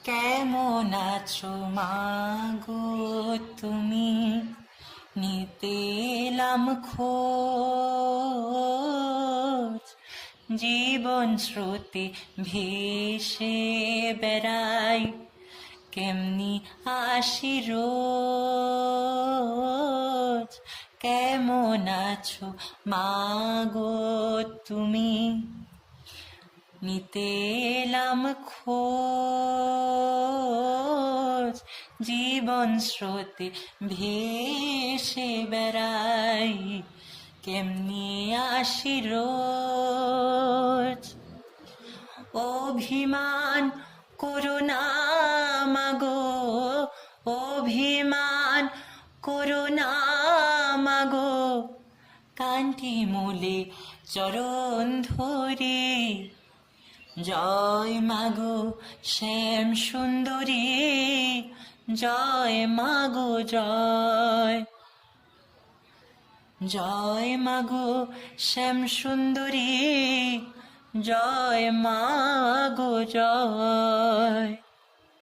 কেমন আছো মাগো তুমি, নিতে এলাম খোঁজ। জীবন স্রোতে ভেসে বেড়াই, কেমনি আসি রোজ। কেমন আছো মাগো তুমি, নিতে এলাম খোঁজ। জীবন স্রোতে ভেসে বেড়াই, কেমনি আসি রোজ। অভিমান করো না মাগো, অভিমান করো না মাগো, কান্টি মূলে চরণ ধরে। জয় মাগো শ্যাম সুন্দরী, জয় মাগো জয়। জয় মাগো শ্যাম সুন্দরী, জয় মাগো জয়।